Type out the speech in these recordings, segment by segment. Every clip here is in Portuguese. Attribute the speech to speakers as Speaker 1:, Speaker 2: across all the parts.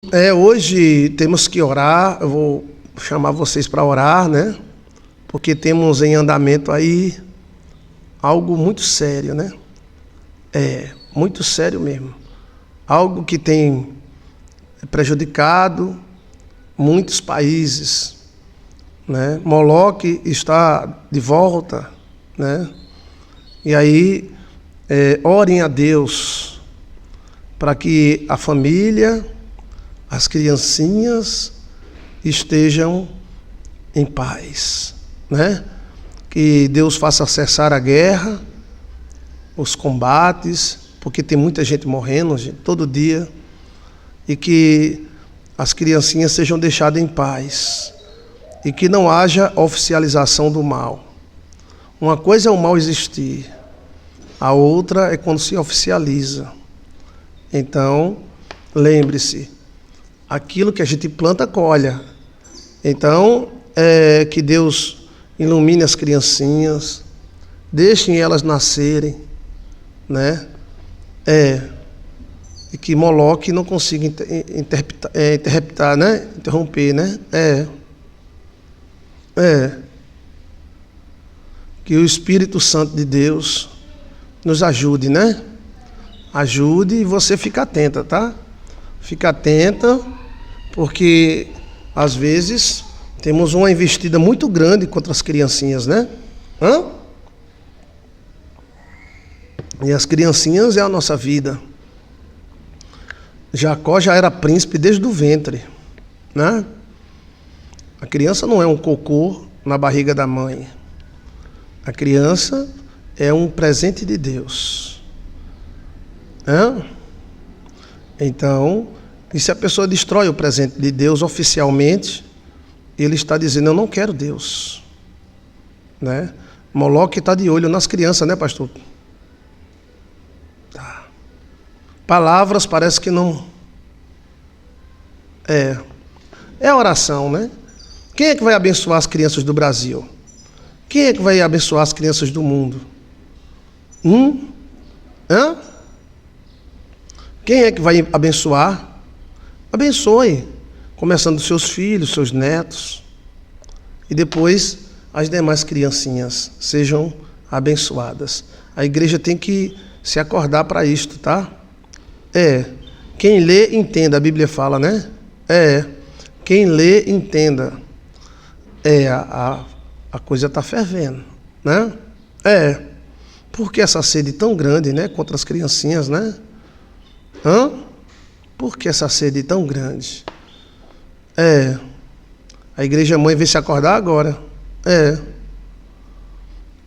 Speaker 1: Hoje temos que orar, eu vou chamar vocês para orar, né? Porque temos em andamento aí algo muito sério, né? Muito sério mesmo. Algo que tem prejudicado muitos países, né? Moloque está de volta, né? E aí, orem a Deus para que a família, as criancinhas estejam em paz, né? Que Deus faça cessar a guerra, os combates, porque tem muita gente morrendo, gente, todo dia, e que as criancinhas sejam deixadas em paz e que não haja oficialização do mal. Uma coisa é o mal existir, a outra é quando se oficializa. Então, lembre-se, aquilo que a gente planta, colhe. Então, que Deus ilumine as criancinhas, deixem elas nascerem, né? E que Moloque não consiga interpretar, né? Interromper, né? Que o Espírito Santo de Deus nos ajude, né? Ajude e você fica atenta, tá? Fica atenta, porque às vezes temos uma investida muito grande contra as criancinhas, né? E as criancinhas é a nossa vida. Jacó já era príncipe desde o ventre, né? A criança não é um cocô na barriga da mãe. A criança é um presente de Deus. Então, e se a pessoa destrói o presente de Deus oficialmente, ele está dizendo, eu não quero Deus, né? Moloque está de olho nas crianças, né, pastor? Tá. Palavras parece que não... É oração, né? Quem é que vai abençoar as crianças do Brasil? Quem é que vai abençoar as crianças do mundo? Quem é que vai abençoar? Abençoe, começando dos seus filhos, seus netos, e depois as demais criancinhas sejam abençoadas. A igreja tem que se acordar para isto, tá? Quem lê, entenda, a Bíblia fala, né? Quem lê, entenda. A coisa está fervendo, né? Por que essa sede tão grande, né, contra as criancinhas, né? Por que essa sede tão grande? A igreja mãe veio se acordar agora.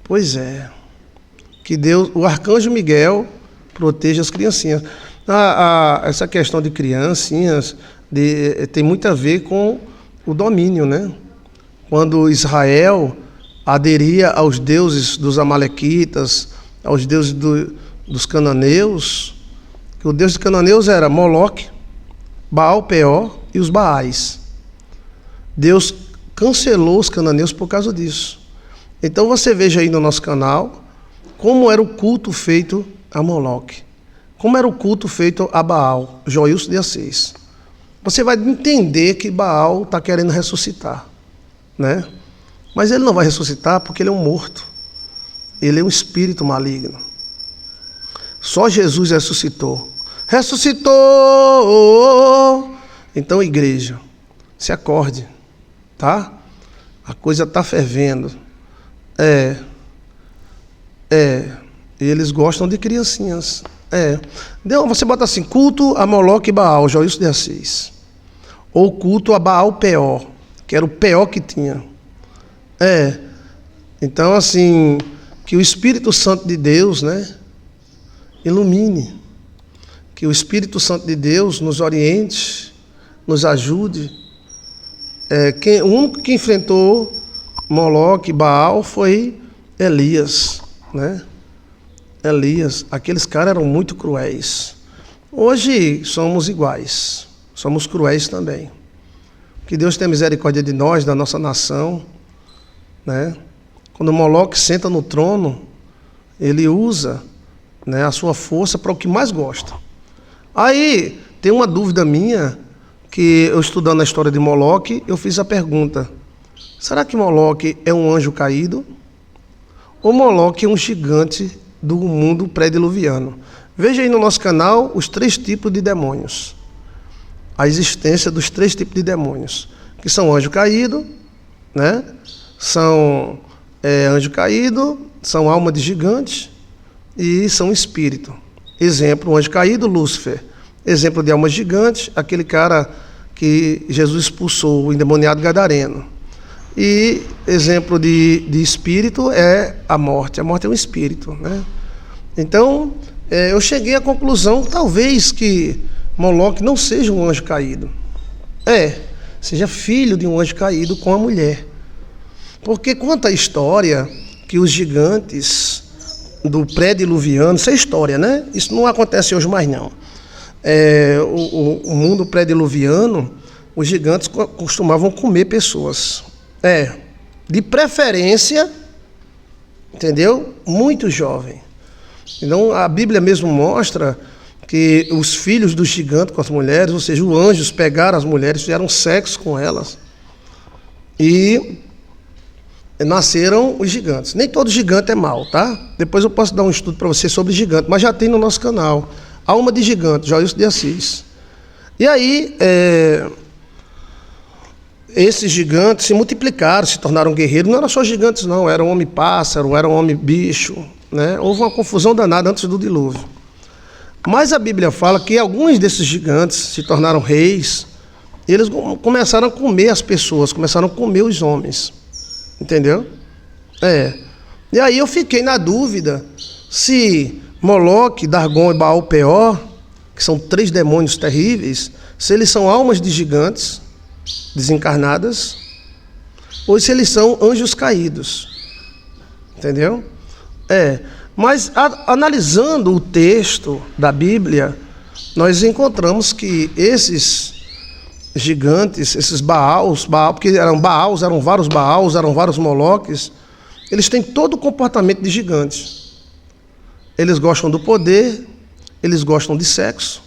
Speaker 1: Pois é. Que Deus, o arcanjo Miguel, proteja as criancinhas. Essa questão de criancinhas tem muito a ver com o domínio, né? Quando Israel aderia aos deuses dos amalequitas, aos deuses dos cananeus, que o deus dos cananeus era Moloque, Baal Peor e os Baais. Deus cancelou os cananeus por causa disso. Então você veja aí no nosso canal como era o culto feito a Moloque, como era o culto feito a Baal, Joilson de Assis. Você vai entender que Baal está querendo ressuscitar, né? Mas ele não vai ressuscitar porque ele é um morto. Ele é um espírito maligno. Só Jesus ressuscitou. Ressuscitou! Então, igreja, se acorde, tá? A coisa está fervendo. Eles gostam de criancinhas. Você bota assim, culto a Moloque e Baal, Joilson de Assis. Ou culto a Baal Peor, que era o pior que tinha. Então, assim, que o Espírito Santo de Deus, né, ilumine. Que o Espírito Santo de Deus nos oriente, nos ajude. O único que enfrentou Moloque e Baal foi Elias, né? Elias, aqueles caras eram muito cruéis. Hoje somos iguais, somos cruéis também. Que Deus tenha misericórdia de nós, da nossa nação, né? Quando Moloque senta no trono, ele usa, né, a sua força para o que mais gosta. Aí tem uma dúvida minha, que eu estudando a história de Moloque, eu fiz a pergunta: será que Moloque é um anjo caído? Ou Moloque é um gigante do mundo pré-diluviano? Veja aí no nosso canal os 3 tipos de demônios. A existência dos 3 tipos de demônios, que são anjo caído, né? São anjo caído, são alma de gigante e são espírito. Exemplo, o anjo caído, Lúcifer. Exemplo de alma gigante, aquele cara que Jesus expulsou, o endemoniado gadareno. E exemplo de espírito é a morte. A morte é um espírito, né? Então, eu cheguei à conclusão, talvez, que Moloque não seja um anjo caído. Seja filho de um anjo caído com a mulher. Porque conta a história que os gigantes do pré-diluviano, isso é história, né? Isso não acontece hoje mais, não. O mundo pré-diluviano, os gigantes costumavam comer pessoas. De preferência, entendeu? Muito jovem. Então, a Bíblia mesmo mostra que os filhos dos gigantes com as mulheres, ou seja, os anjos pegaram as mulheres, fizeram sexo com elas e nasceram os gigantes. Nem todo gigante é mau, tá? Depois eu posso dar um estudo para você sobre gigante, mas já tem no nosso canal. Alma de Gigante, Joilson de Assis. E aí, esses gigantes se multiplicaram, se tornaram guerreiros. Não eram só gigantes, não. Eram homem-pássaro, eram homem-bicho, né? Houve uma confusão danada antes do dilúvio. Mas a Bíblia fala que alguns desses gigantes se tornaram reis. E eles começaram a comer as pessoas, começaram a comer os homens. Entendeu? E aí eu fiquei na dúvida se Moloque, Dargon e Baal-Peor, que são 3 demônios terríveis, se eles são almas de gigantes desencarnadas ou se eles são anjos caídos. Entendeu? Mas analisando o texto da Bíblia, nós encontramos que esses gigantes, esses Baals, porque eram vários Baals, eram vários Moloques, eles têm todo o comportamento de gigantes. Eles gostam do poder, eles gostam de sexo,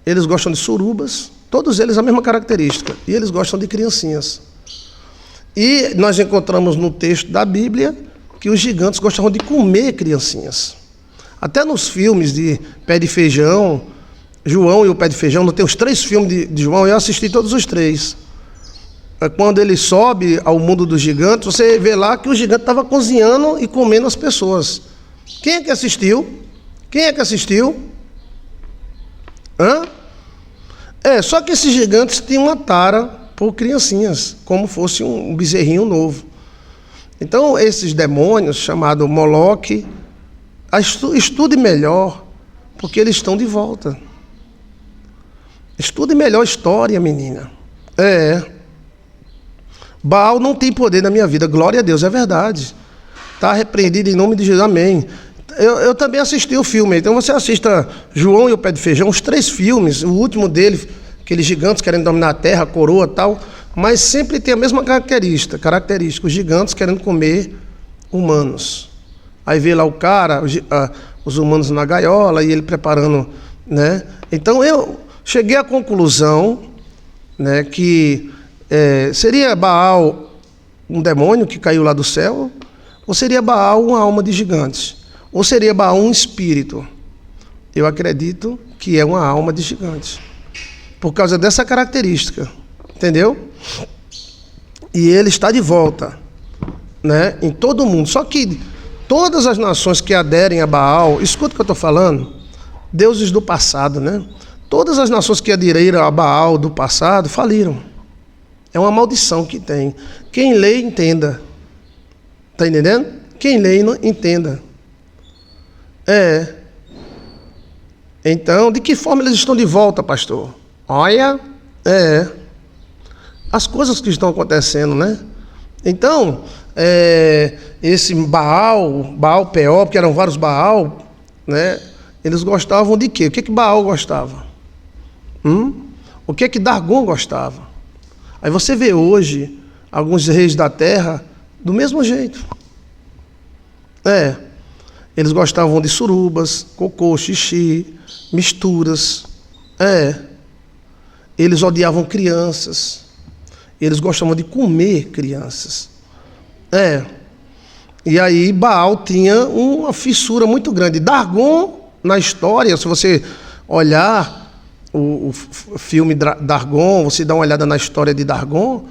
Speaker 1: eles gostam de surubas, todos eles a mesma característica, e eles gostam de criancinhas. E nós encontramos no texto da Bíblia que os gigantes gostavam de comer criancinhas. Até nos filmes de Pé de Feijão, João e o Pé de Feijão, não tem os 3 filmes de João, eu assisti todos os 3. Quando ele sobe ao mundo dos gigantes, você vê lá que o gigante estava cozinhando e comendo as pessoas. Quem é que assistiu? Só que esses gigantes tinham uma tara por criancinhas, como fosse um bezerrinho novo. Então, esses demônios, chamados Moloque, estude melhor, porque eles estão de volta. Estude melhor a história, menina. Baal não tem poder na minha vida, glória a Deus, é verdade. Está repreendido em nome de Jesus, amém. Eu também assisti o filme, então você assista João e o Pé de Feijão, os 3 filmes, o último dele, aqueles gigantes querendo dominar a terra, a coroa e tal, mas sempre tem a mesma característica, os gigantes querendo comer humanos. Aí vê lá o cara, os humanos na gaiola, e ele preparando, né? Então eu cheguei à conclusão, né, que seria Baal um demônio que caiu lá do céu, ou seria Baal uma alma de gigantes, ou seria Baal um espírito. Eu acredito que é uma alma de gigantes, por causa dessa característica, entendeu? E ele está de volta, né, em todo o mundo. Só que todas as nações que aderem a Baal, escuta o que eu estou falando, deuses do passado, né? Todas as nações que aderiram a Baal do passado faliram. É uma maldição que tem. Quem lê, entenda. Está entendendo? Quem lê, não entenda. Então, de que forma eles estão de volta, pastor? Olha, as coisas que estão acontecendo, né? Então, esse Baal-Peor, porque eram vários Baal, né? Eles gostavam de quê? O que Baal gostava? O que Dargon gostava? Aí você vê hoje alguns reis da terra do mesmo jeito. Eles gostavam de surubas, cocô, xixi, misturas. Eles odiavam crianças. Eles gostavam de comer crianças. E aí Baal tinha uma fissura muito grande. Dargon, na história, se você olhar o filme Dargon, você dá uma olhada na história de Dargon,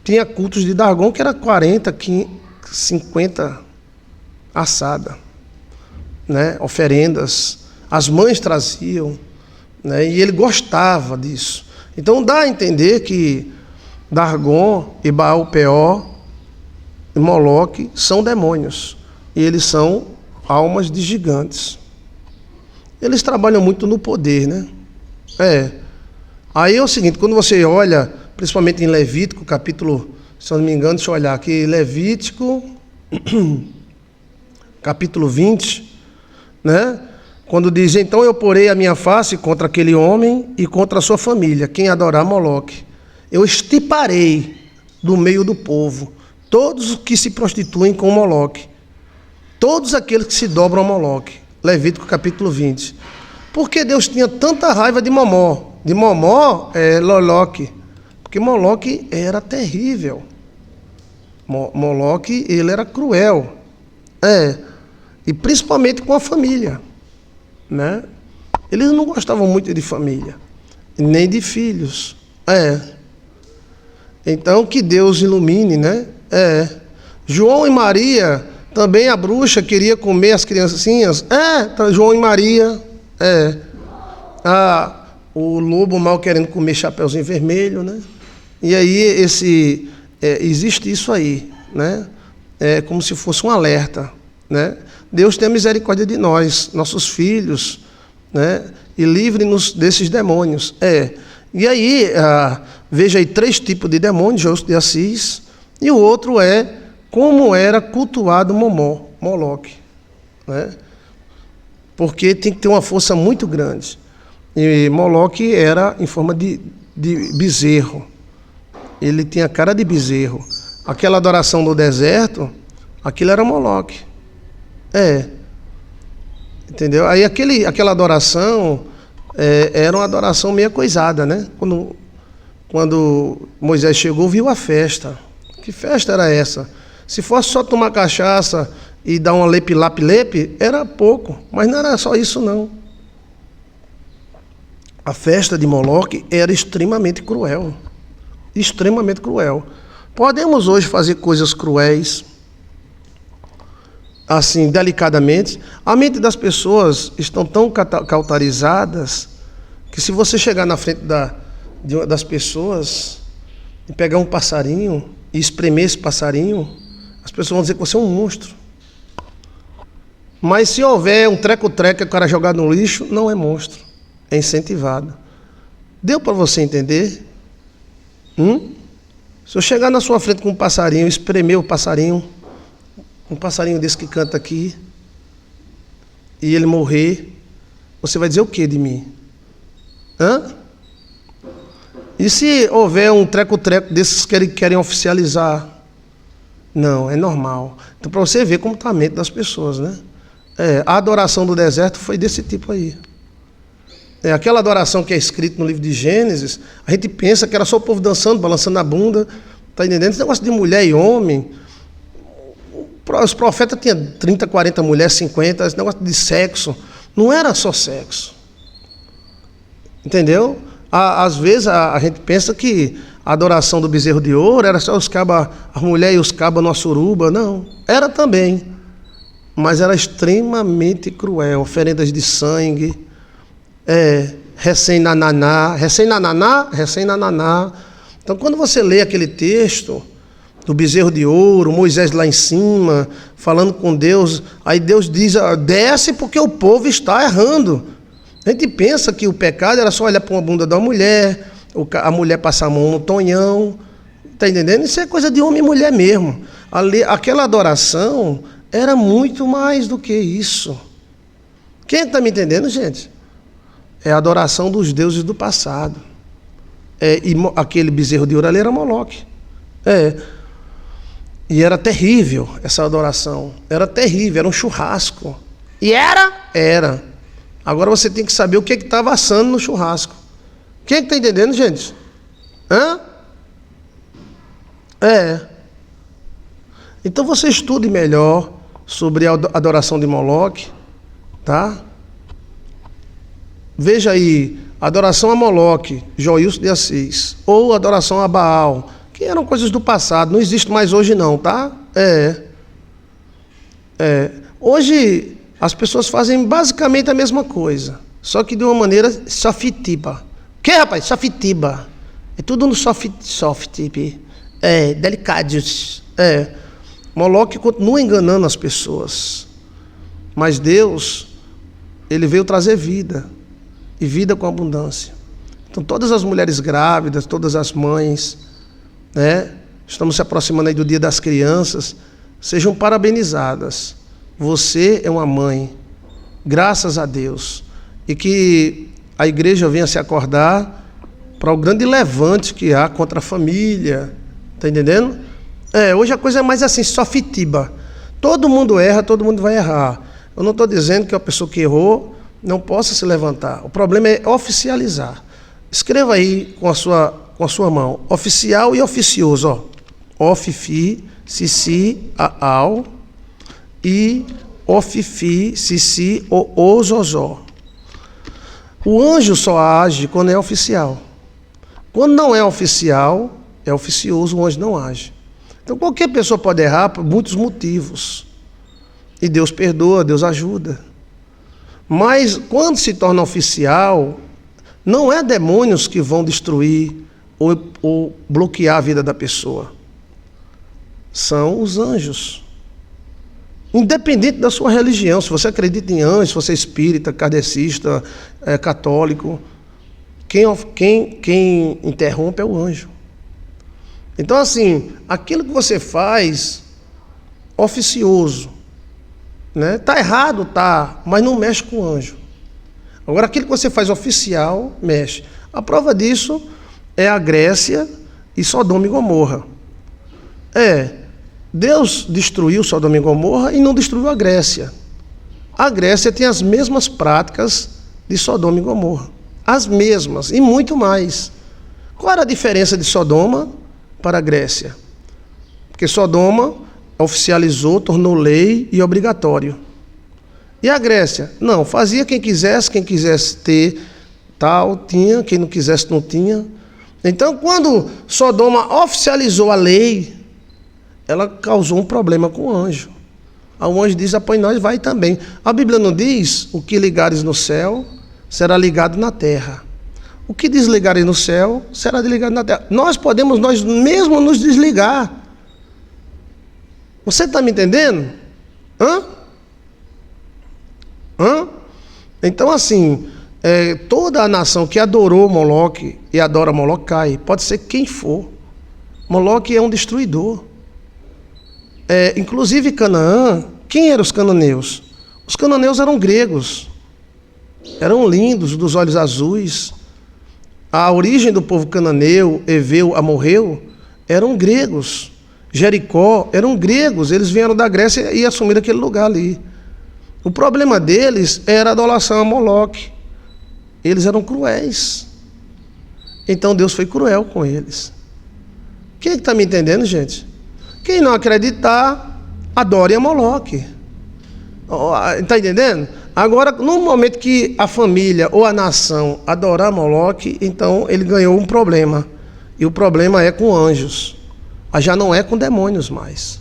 Speaker 1: tinha cultos de Dargon que era 40, 50 assada, né? Oferendas. As mães traziam, né? E ele gostava disso. Então dá a entender que Dargon e Baal-Peor e Moloque são demônios. E eles são almas de gigantes. Eles trabalham muito no poder, né? Aí é o seguinte, quando você olha, principalmente em Levítico, capítulo, se eu não me engano, deixa eu olhar aqui, Levítico, capítulo 20, né? Quando diz, então eu porei a minha face contra aquele homem e contra a sua família, quem adorar Moloque. Eu extirparei do meio do povo todos os que se prostituem com Moloque, todos aqueles que se dobram a Moloque. Levítico capítulo 20. Por que Deus tinha tanta raiva de Momó? De Momó é Loloque, porque Moloque era terrível. Moloque, ele era cruel. E principalmente com a família, né? Eles não gostavam muito de família, nem de filhos. Então que Deus ilumine, né? João e Maria, também a bruxa queria comer as criancinhas. João e Maria. O lobo mal querendo comer Chapeuzinho Vermelho, né? E aí existe isso aí, né? É como se fosse um alerta, né? Deus tenha misericórdia de nós, nossos filhos, né? E livre-nos desses demônios. E aí, veja aí 3 tipos de demônios, José de Assis, e o outro é como era cultuado Moloque, né? Porque tem que ter uma força muito grande. E Moloque era em forma de bezerro. Ele tinha cara de bezerro. Aquela adoração no deserto, aquilo era Moloque. Entendeu? Aí aquela adoração era uma adoração meio coisada, né? Quando Moisés chegou, viu a festa. Que festa era essa? Se fosse só tomar cachaça e dar uma lepe, era pouco. Mas não era só isso, não. A festa de Moloque era extremamente cruel. Extremamente cruel. Podemos hoje fazer coisas cruéis, assim, delicadamente. A mente das pessoas estão tão cautarizadas que se você chegar na frente das pessoas e pegar um passarinho e espremer esse passarinho, as pessoas vão dizer que você é um monstro. Mas se houver um treco-treco que o cara jogar no lixo, não é monstro, é incentivado. Deu para você entender? Se eu chegar na sua frente com um passarinho, espremer o passarinho, um passarinho desse que canta aqui, e ele morrer, você vai dizer o que de mim? E se houver um treco-treco desses que querem oficializar? Não, é normal. Então, para você ver como está a mente das pessoas, né? A adoração do deserto foi desse tipo aí. Aquela adoração que é escrita no livro de Gênesis, a gente pensa que era só o povo dançando, balançando a bunda, tá entendendo? Esse negócio de mulher e homem, os profetas tinham 30, 40 mulheres, 50, esse negócio de sexo, não era só sexo. Entendeu? Às vezes a gente pensa que a adoração do bezerro de ouro era só a mulher e os cabas na suruba. Não, era também. Mas era extremamente cruel. Oferendas de sangue, recém-nananá. Então, quando você lê aquele texto do bezerro de ouro, Moisés lá em cima, falando com Deus, aí Deus diz, desce porque o povo está errando. A gente pensa que o pecado era só olhar para uma bunda da mulher, a mulher passar a mão no tonhão, está entendendo? Isso é coisa de homem e mulher mesmo. Aquela adoração era muito mais do que isso. Quem está me entendendo, gente? É a adoração dos deuses do passado. E aquele bezerro de ouro ali era Moloque. E era terrível essa adoração. Era terrível, era um churrasco. E era? Era. Agora você tem que saber o que estava assando no churrasco. Quem é que está entendendo, gente? Hã? Então você estude melhor sobre a adoração de Moloque, tá? Veja aí, adoração a Moloque, Joilson de Assis, ou adoração a Baal, que eram coisas do passado, não existe mais hoje não, tá? Hoje as pessoas fazem basicamente a mesma coisa, só que de uma maneira sofitiba. O que, rapaz? Sofitiba. É tudo no soft, delicados. Moloque continua enganando as pessoas. Mas Deus, Ele veio trazer vida. E vida com abundância. Então todas as mulheres grávidas, todas as mães, né? Estamos se aproximando aí do Dia das Crianças. Sejam parabenizadas. Você é uma mãe. Graças a Deus. E que a igreja venha se acordar para o grande levante que há contra a família. Está entendendo? Hoje a coisa é mais assim, sofitiba. Todo mundo erra, todo mundo vai errar. Eu não estou dizendo que a pessoa que errou não possa se levantar. O problema é oficializar. Escreva aí com a sua mão. Oficial e oficioso. Ofifi, sisi, aal. E ofifi, sisi, o zozó. O anjo só age quando é oficial. Quando não é oficial, é oficioso, o anjo não age. Então qualquer pessoa pode errar por muitos motivos. E Deus perdoa, Deus ajuda. Mas quando se torna oficial, não é demônios que vão destruir ou bloquear a vida da pessoa. São os anjos. Independente da sua religião, se você acredita em anjos, se você é espírita, kardecista, católico, quem interrompe é o anjo. Então assim, aquilo que você faz oficioso, né? Tá errado, tá, mas não mexe com o anjo. Agora aquilo que você faz oficial, mexe. A prova disso é a Grécia e Sodoma e Gomorra. Deus destruiu Sodoma e Gomorra e não destruiu a Grécia. A Grécia tem as mesmas práticas de Sodoma e Gomorra. As mesmas, e muito mais. Qual era a diferença de Sodoma para a Grécia? Porque Sodoma oficializou, tornou lei e obrigatório. E a Grécia? Não, fazia quem quisesse ter tal, tinha, quem não quisesse não tinha. Então, quando Sodoma oficializou a lei, ela causou um problema com o anjo. O anjo diz, após nós vai também. A Bíblia não diz, o que ligares no céu, será ligado na terra. O que desligares no céu, será desligado na terra. Nós podemos, nós mesmos, nos desligar. Você está me entendendo? Então, assim, toda a nação que adorou Moloque e adora Moloque cai. Pode ser quem for. Moloque é um destruidor. Inclusive Canaã, quem eram os cananeus? Os cananeus eram gregos. Eram lindos, dos olhos azuis. A origem do povo cananeu, heveu, amorreu, eram gregos. Jericó eram gregos, eles vieram da Grécia e assumiram aquele lugar ali. O problema deles era a adoração a Moloque. Eles eram cruéis. Então Deus foi cruel com eles. Quem está me entendendo, gente? Quem não acreditar, adore a Moloque. Está entendendo? Agora, no momento que a família ou a nação adorar Moloque, então ele ganhou um problema. E o problema é com anjos. Já não é com demônios mais.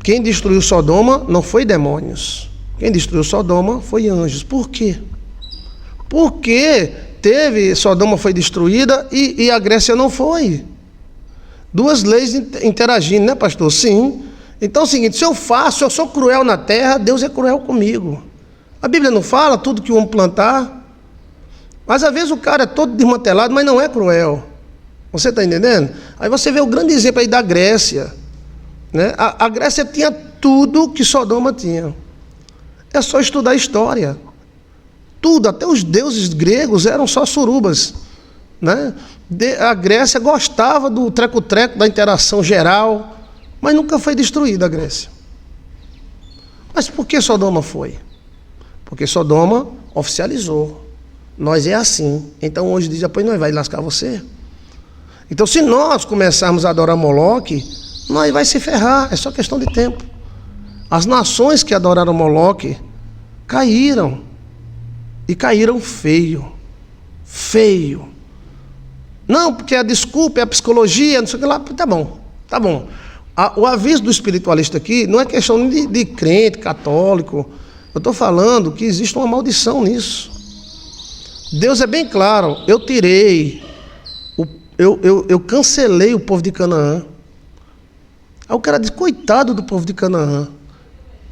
Speaker 1: Quem destruiu Sodoma não foi demônios. Quem destruiu Sodoma foi anjos. Por quê? Porque Sodoma foi destruída e a Grécia não foi. Duas leis interagindo, né, pastor? Sim. Então é o seguinte, se eu sou cruel na terra, Deus é cruel comigo. A Bíblia não fala tudo que o homem plantar. Mas às vezes o cara é todo desmantelado, mas não é cruel. Você está entendendo? Aí você vê o grande exemplo aí da Grécia. Né? A Grécia tinha tudo que Sodoma tinha. É só estudar a história. Tudo, até os deuses gregos eram só surubas. Né? A Grécia gostava do treco-treco, da interação geral, mas nunca foi destruída a Grécia. Mas por que Sodoma foi? Porque Sodoma oficializou. Nós é assim. Então hoje diz, depois nós vai lascar você. Então se nós começarmos a adorar Moloque, nós vai se ferrar, é só questão de tempo. As nações que adoraram Moloque caíram. E caíram feio. Feio. Não, porque a desculpa é a psicologia, não sei o que lá. Tá bom, tá bom. O aviso do espiritualista aqui não é questão de crente, católico. Eu estou falando que existe uma maldição nisso. Deus é bem claro. Eu tirei, eu cancelei o povo de Canaã. Aí o cara diz, coitado do povo de Canaã.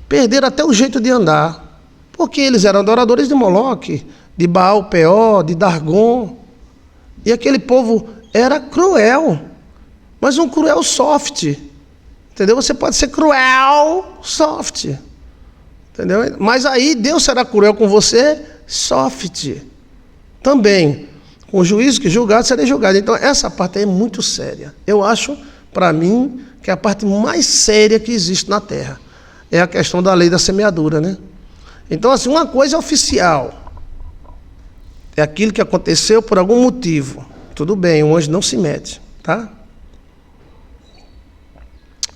Speaker 1: Perderam até o jeito de andar. Porque eles eram adoradores de Moloque, de Baal-Peor, de Dargon. E aquele povo era cruel. Mas um cruel soft. Entendeu? Você pode ser cruel soft. Entendeu? Mas aí Deus será cruel com você soft. Também. Com o juízo que julgado, serei julgado. Então essa parte aí é muito séria. Eu acho, para mim, que é a parte mais séria que existe na Terra. É a questão da lei da semeadura, né? Então, assim, uma coisa é oficial. É aquilo que aconteceu por algum motivo. Tudo bem, o anjo não se mete, tá?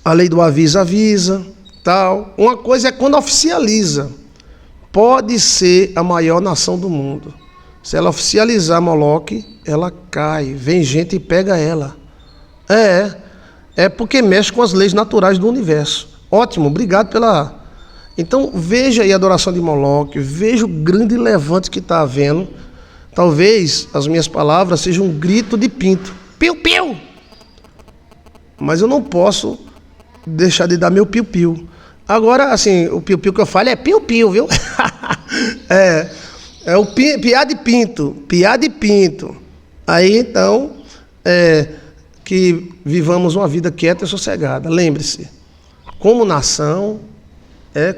Speaker 1: A lei do avisa, tal. Uma coisa é quando oficializa. Pode ser a maior nação do mundo. Se ela oficializar Moloque, ela cai. Vem gente e pega ela. É porque mexe com as leis naturais do universo. Ótimo, obrigado pela... Então, veja aí a adoração de Moloque, veja o grande levante que está havendo. Talvez as minhas palavras sejam um grito de pinto. Piu, piu! Mas eu não posso deixar de dar meu piu-piu. Agora, assim, o piu-piu que eu falo é piu-piu, viu? É o piá de pinto. Piá de pinto. Aí, então, que vivamos uma vida quieta e sossegada. Lembre-se, como nação,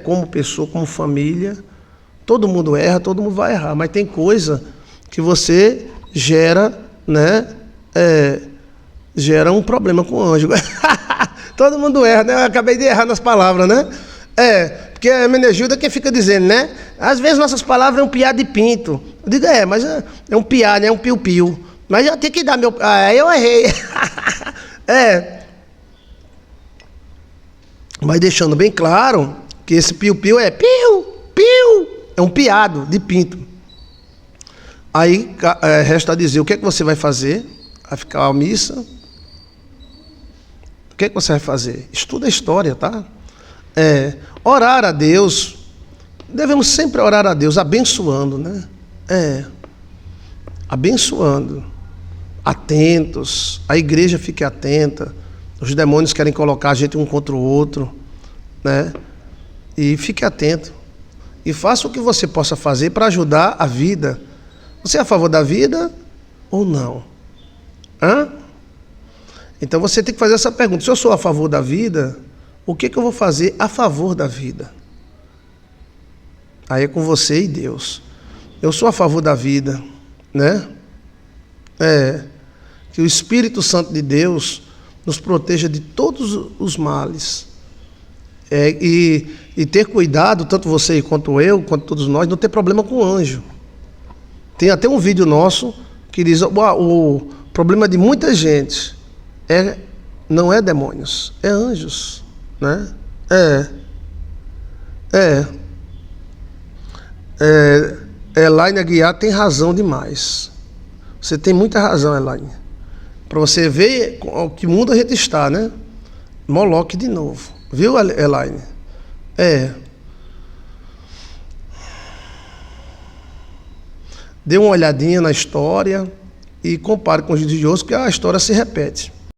Speaker 1: como pessoa, como família, todo mundo erra, todo mundo vai errar. Mas tem coisa que você gera, né? Gera um problema com o anjo. Todo mundo erra, né? Eu acabei de errar nas palavras, né? Porque a Menegilda que fica dizendo, né? Às vezes nossas palavras é um piá de pinto. Eu digo, mas é um piá, né? É um piu-piu. Mas eu tenho que dar meu... eu errei. Mas deixando bem claro que esse piu-piu é piu-piu. É um piado de pinto. Aí resta dizer, o que é que você vai fazer? Vai ficar a missa? O que é que você vai fazer? Estuda a história, tá? Orar a Deus. Devemos sempre orar a Deus, abençoando, né? Abençoando. Atentos. A igreja fique atenta. Os demônios querem colocar a gente um contra o outro, né? E fique atento. E faça o que você possa fazer para ajudar a vida. Você é a favor da vida ou não? Então você tem que fazer essa pergunta. Se eu sou a favor da vida, o que eu vou fazer a favor da vida? Aí é com você e Deus. Eu sou a favor da vida, né? Que o Espírito Santo de Deus nos proteja de todos os males. E ter cuidado, tanto você quanto eu, quanto todos nós, não ter problema com o anjo. Tem até um vídeo nosso que diz, o problema de muita gente não é demônios, é anjos, né? Elaine Aguiar tem razão demais. Você tem muita razão, Elaine. Para você ver que mundo a gente está, né? Moloque de novo. Viu, Elaine? Dê uma olhadinha na história e compare com os dias de hoje, porque a história se repete.